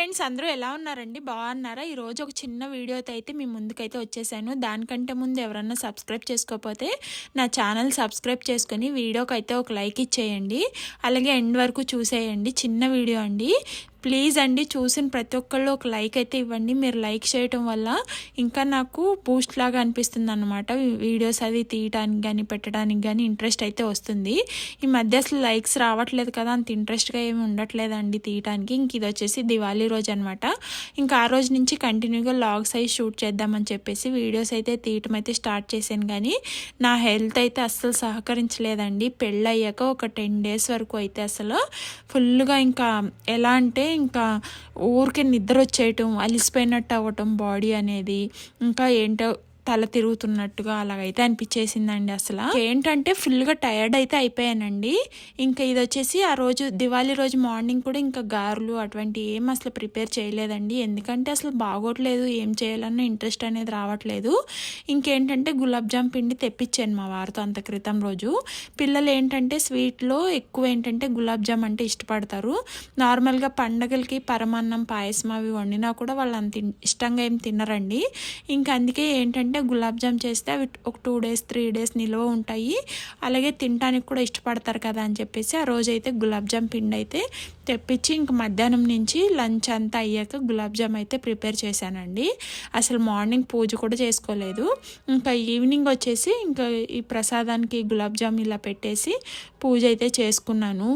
Friends అందరూ ఎలా ఉన్నారండి? బాగున్నారా? ఈరోజు ఒక చిన్న వీడియోతో అయితే మీ ముందుకైతే వచ్చేసాను. దానికంటే ముందు ఎవరన్నా సబ్స్క్రైబ్ చేసుకోకపోతే నా ఛానల్ సబ్స్క్రైబ్ చేసుకొని వీడియోకి అయితే ఒక లైక్ ఇచ్చేయండి. అలాగే ఎండ్ వరకు చూసేయండి. చిన్న వీడియో అండి. ప్లీజ్ అండి, చూసిన ప్రతి ఒక్కళ్ళు ఒక లైక్ అయితే ఇవ్వండి. మీరు లైక్ చేయటం వల్ల ఇంకా నాకు బూస్ట్ లాగా అనిపిస్తుంది అన్నమాట. వీడియోస్ అది తీయడానికి కానీ పెట్టడానికి కానీ ఇంట్రెస్ట్ అయితే వస్తుంది. ఈ మధ్య అసలు లైక్స్ రావట్లేదు కదా, అంత ఇంట్రెస్ట్గా ఏమి ఉండట్లేదండి తీయటానికి. ఇంక ఇది వచ్చేసి దివాళీ రోజు అనమాట. ఇంకా ఆ రోజు నుంచి కంటిన్యూగా లాగ్స్ అయి షూట్ చేద్దామని చెప్పేసి వీడియోస్ అయితే తీయటం అయితే స్టార్ట్ చేశాను. కానీ నా హెల్త్ అయితే అస్సలు సహకరించలేదండి. పెళ్ళి అయ్యాక ఒక 10 days వరకు అయితే అసలు ఫుల్గా ఇంకా ఎలా అంటే ఇంకా ఊరికే నిద్ర వచ్చేయటం, అలిసిపోయినట్టు అవ్వటం బాడీ అనేది, ఇంకా ఏంటో తల తిరుగుతున్నట్టుగా అలాగైతే అనిపించేసిందండి. అసలు ఏంటంటే ఫుల్గా టైర్డ్ అయితే అయిపోయానండి. ఇంకా ఇది వచ్చేసి ఆ రోజు దివాళీ రోజు మార్నింగ్ కూడా ఇంకా గారెలు అటువంటి ఏం అసలు ప్రిపేర్ చేయలేదండి. ఎందుకంటే అసలు బాగోట్లేదు, ఏం చేయాలన్న ఇంట్రెస్ట్ అనేది రావట్లేదు. ఇంకేంటంటే గులాబ్ జామ్ పిండి తెప్పించాను మా వారితో అంత క్రితం రోజు. పిల్లలు ఏంటంటే స్వీట్లో ఎక్కువ ఏంటంటే గులాబ్ జామ్ అంటే ఇష్టపడతారు. నార్మల్గా పండగలకి పరమాన్నం పాయసం అవి వండినా కూడా వాళ్ళు అంత ఇష్టంగా ఏం తినరండి. ఇంకా అందుకే ఏంటంటే గులాబ్ జామ్ చేస్తే అవి ఒక 2 days 3 days నిల్వ ఉంటాయి. అలాగే తినడానికి కూడా ఇష్టపడతారు కదా అని చెప్పేసి ఆ రోజు అయితే గులాబ్ జామ్ పిండి అయితే తెప్పించి ఇంక మధ్యాహ్నం నుంచి లంచ్ అంతా అయ్యాక గులాబ్ జామ్ అయితే ప్రిపేర్ చేశానండి. అసలు మార్నింగ్ పూజ కూడా చేసుకోలేదు. ఇంకా ఈవినింగ్ వచ్చేసి ఇంకా ఈ ప్రసాదానికి గులాబ్ జామ్ ఇలా పెట్టేసి పూజ అయితే చేసుకున్నాను.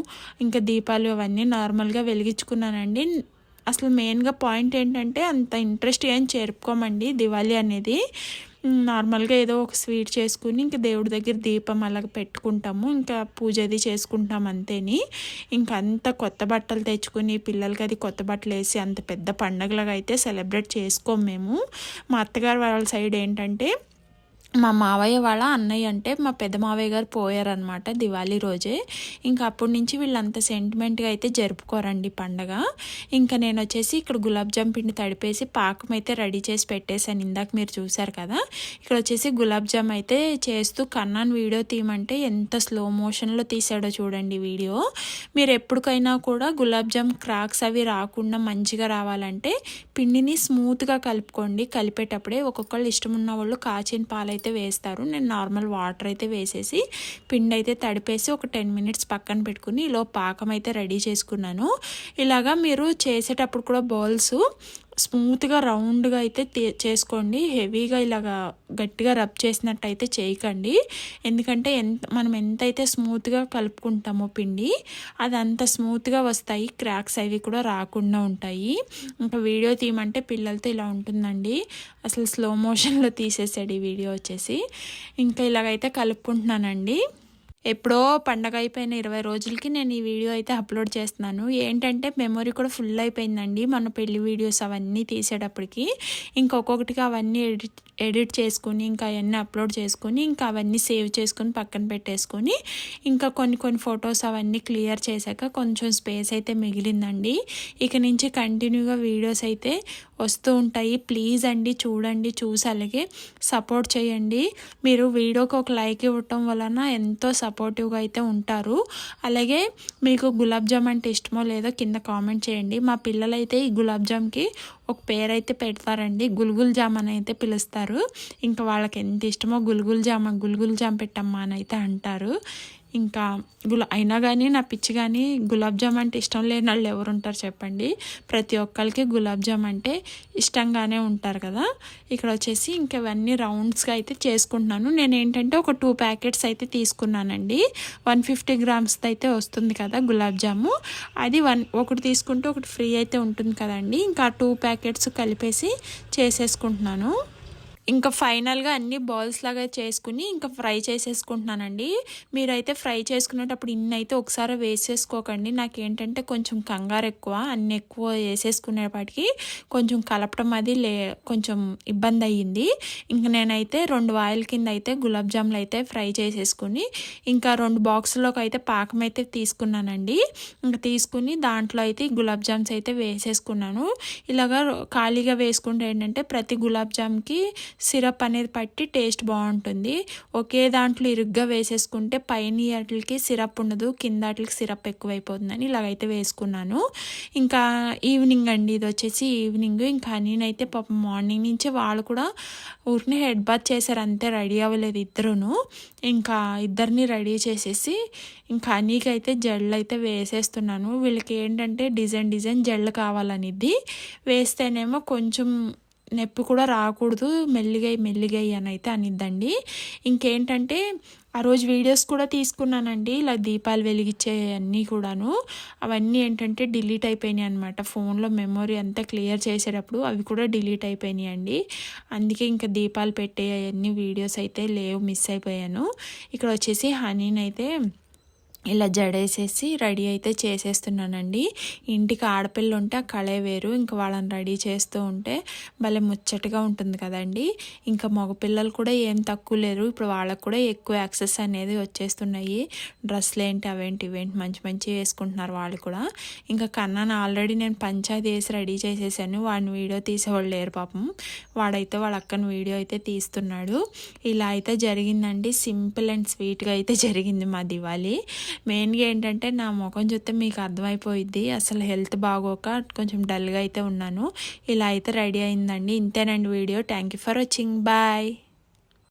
ఇంకా దీపాలు అవన్నీ నార్మల్గా వెలిగించుకున్నానండి. అసలు మెయిన్గా పాయింట్ ఏంటంటే అంత ఇంట్రెస్ట్ ఏం చేరుకోమండి దివాళీ అనేది. నార్మల్గా ఏదో ఒక స్వీట్ చేసుకుని ఇంకా దేవుడి దగ్గర దీపం అలాగ పెట్టుకుంటాము, ఇంకా పూజ అది చేసుకుంటాం అంతేని. ఇంకా అంత కొత్త బట్టలు తెచ్చుకుని పిల్లలకి అది కొత్త బట్టలు వేసి అంత పెద్ద పండగలాగా అయితే సెలబ్రేట్ చేసుకోము మేము. మా అత్తగారు వాళ్ళ సైడ్ ఏంటంటే మా మావయ్య వాళ్ళ అన్నయ్య అంటే మా పెద్ద మావయ్య గారు పోయారనమాట దివాళీ రోజే. ఇంకా అప్పటి నుంచి వీళ్ళంత సెంటిమెంట్గా అయితే జరుపుకోరండి పండగ. ఇంకా నేను వచ్చేసి ఇక్కడ గులాబ్ జామ్ పిండి తడిపేసి పాకం అయితే రెడీ చేసి పెట్టేశాను. ఇందాక మీరు చూసారు కదా. ఇక్కడ వచ్చేసి గులాబ్ జామ్ అయితే చేస్తూ కన్నాను వీడియో తీయమంటే ఎంత స్లో మోషన్లో తీసాడో చూడండి వీడియో. మీరు ఎప్పటికైనా కూడా గులాబ్ జామ్ క్రాక్స్ అవి రాకుండా మంచిగా రావాలంటే పిండిని స్మూత్గా కలుపుకోండి. కలిపేటప్పుడే ఒక్కొక్కళ్ళు ఇష్టం ఉన్న వాళ్ళు కాచిన పాలైతే వేస్తారు. నేను నార్మల్ వాటర్ అయితే వేసేసి పిండి అయితే తడిపేసి ఒక 10 minutes పక్కన పెట్టుకుని ఇలా పాకం అయితే రెడీ చేసుకున్నాను. ఇలాగా మీరు చేసేటప్పుడు కూడా బౌల్స్ స్మూత్గా రౌండ్గా అయితే చేసుకోండి. హెవీగా ఇలాగా గట్టిగా రబ్ చేసినట్టు అయితే చేయకండి. ఎందుకంటే మనం ఎంతైతే స్మూత్గా కలుపుకుంటామో పిండి అది అంత స్మూత్గా వస్తాయి, క్రాక్స్ అవి కూడా రాకుండా ఉంటాయి. ఇంకా వీడియో తీయమంటే పిల్లలతో ఇలా ఉంటుందండి. అసలు స్లో మోషన్లో తీసేసాడు ఈ వీడియో వచ్చేసి. ఇంకా ఇలాగైతే కలుపుకుంటున్నానండి. ఎప్పుడో పండగ అయిపోయిన 20 రోజులకి నేను ఈ వీడియో అయితే అప్లోడ్ చేస్తున్నాను. ఏంటంటే మెమొరీ కూడా ఫుల్ అయిపోయిందండి మన పెళ్లి వీడియోస్ అవన్నీ తీసేటప్పటికి. ఇంకొకటిగా అవన్నీ ఎడిట్ చేసుకుని ఇంకా అవన్నీ అప్లోడ్ చేసుకుని ఇంకా అవన్నీ సేవ్ చేసుకుని పక్కన పెట్టేసుకొని ఇంకా కొన్ని ఫొటోస్ అవన్నీ క్లియర్ చేశాక కొంచెం స్పేస్ అయితే మిగిలిందండి. ఇక నుంచి కంటిన్యూగా వీడియోస్ అయితే వస్తూ ఉంటాయి. ప్లీజ్ అండి చూడండి, చూసి అలాగే సపోర్ట్ చేయండి. మీరు వీడియోకి ఒక లైక్ ఇవ్వటం వలన ఎంతో సపోర్టివ్గా అయితే ఉంటారు. అలాగే మీకు గులాబ్ జామ్ అంటే ఇష్టమో లేదో కింద కామెంట్ చేయండి. మా పిల్లలైతే ఈ గులాబ్ జామ్కి ఒక పేరైతే పెడతారండి, గుల్గుల్ జామ్ అని అయితే పిలుస్తారు. ఇంకా వాళ్ళకి ఎంత ఇష్టమో గుల్గుల్ జామ్ పెట్టమ్మా అని అయితే అంటారు. ఇంకా అయినా కానీ నా పిచ్చి కానీ గులాబ్ జామ్ అంటే ఇష్టం లేని వాళ్ళు ఎవరు ఉంటారు చెప్పండి. ప్రతి ఒక్కరికి గులాబ్ జామ్ అంటే ఇష్టంగానే ఉంటారు కదా. ఇక్కడ వచ్చేసి ఇంకా ఇవన్నీ రౌండ్స్గా అయితే చేసుకుంటున్నాను. నేను ఏంటంటే ఒక 2 packets అయితే తీసుకున్నానండి. 150 grams అయితే వస్తుంది కదా గులాబ్ జాము. అది ఒకటి తీసుకుంటే ఒకటి ఫ్రీ అయితే ఉంటుంది కదండి. ఇంకా 2 packets కలిపేసి చేసేసుకుంటున్నాను. ఇంకా ఫైనల్గా అన్ని బాల్స్ లాగా చేసుకుని ఇంకా ఫ్రై చేసేసుకుంటున్నానండి. మీరైతే ఫ్రై చేసుకునేటప్పుడు ఇన్ని అయితే ఒకసారి వేసేసుకోకండి. నాకేంటంటే కొంచెం కంగారు ఎక్కువ, అన్ని ఎక్కువ వేసేసుకునేపాటికి కొంచెం కలపడం అది కొంచెం ఇబ్బంది అయ్యింది. ఇంకా నేనైతే 2 ఆయిల్ కింద అయితే గులాబ్ జాములు అయితే ఫ్రై చేసేసుకుని ఇంకా 2 బాక్సుల్లోకి అయితే పాకం అయితే తీసుకున్నానండి. ఇంకా తీసుకుని దాంట్లో అయితే గులాబ్ జామ్స్ అయితే వేసేసుకున్నాను. ఇలాగా ఖాళీగా వేసుకుంటే ఏంటంటే ప్రతి గులాబ్ జామ్కి సిరప్ అనేది పట్టి టేస్ట్ బాగుంటుంది. ఒకే దాంట్లో ఇరుగ్గా వేసేసుకుంటే పైన వాటికి సిరప్ ఉండదు, కింద వాటికి సిరప్ ఎక్కువైపోతుందని ఇలాగైతే వేసుకున్నాను. ఇంకా ఈవినింగ్ అండి, ఇది వచ్చేసి ఈవినింగ్. ఇంకా నేనైతే పాపం మార్నింగ్ నుంచే వాళ్ళు కూడా ఊరిని హెడ్ బాత్ చేశారు అంతే, రెడీ అవ్వలేదు ఇద్దరును. ఇంకా ఇద్దరిని రెడీ చేసేసి ఇంకా హనీకైతే జడలు అయితే వేసేస్తున్నాను. వీళ్ళకి ఏంటంటే డిజైన్ జడలు కావాలనిద్ది, వేస్తేనేమో కొంచెం నొప్పి కూడా రాకూడదు, మెల్లిగా అని అయితే అనిద్దండి. ఇంకేంటంటే ఆ రోజు వీడియోస్ కూడా తీసుకున్నానండి, ఇలా దీపాలు వెలిగించే అన్నీ కూడాను. అవన్నీ ఏంటంటే డిలీట్ అయిపోయినాయి అనమాట. ఫోన్లో మెమొరీ అంతా క్లియర్ చేసేటప్పుడు అవి కూడా డిలీట్ అయిపోయినాయి అండి. అందుకే ఇంకా దీపాలు పెట్టే అన్ని వీడియోస్ అయితే లేవు, మిస్ అయిపోయాను. ఇక్కడ వచ్చేసి హనీనైతే ఇలా జడేసేసి రెడీ అయితే చేసేస్తున్నానండి. ఇంటికి ఆడపిల్లలు ఉంటే ఆ కళే వేరు, ఇంకా వాళ్ళని రెడీ చేస్తూ ఉంటే భలే ముచ్చటగా ఉంటుంది కదండి. ఇంకా మగపిల్లలు కూడా ఏం తక్కువ లేరు, ఇప్పుడు వాళ్ళకు కూడా ఎక్కువ యాక్సెస్ అనేది వచ్చేస్తున్నాయి. డ్రెస్సులు ఏంటి అవేంటి ఇవేంటి మంచి వేసుకుంటున్నారు వాళ్ళు కూడా. ఇంకా కన్నాను ఆల్రెడీ నేను పంచాయతీ వేసి రెడీ చేసేసాను, వాడిని వీడియో తీసేవాళ్ళు లేరు పాపం. వాడైతే వాళ్ళ అక్కని వీడియో అయితే తీస్తున్నాడు. ఇలా అయితే జరిగిందండి, సింపుల్ అండ్ స్వీట్గా అయితే జరిగింది మా దివాళీ. మెయిన్గా ఏంటంటే నా ముఖం చూస్తే మీకు అర్థమైపోయిద్ది, అసలు హెల్త్ బాగోక కొంచెం డల్గా అయితే ఉన్నాను. ఇలా అయితే రెడీ అయిందండి. ఇంతేనండి వీడియో. Thank you for watching. Bye.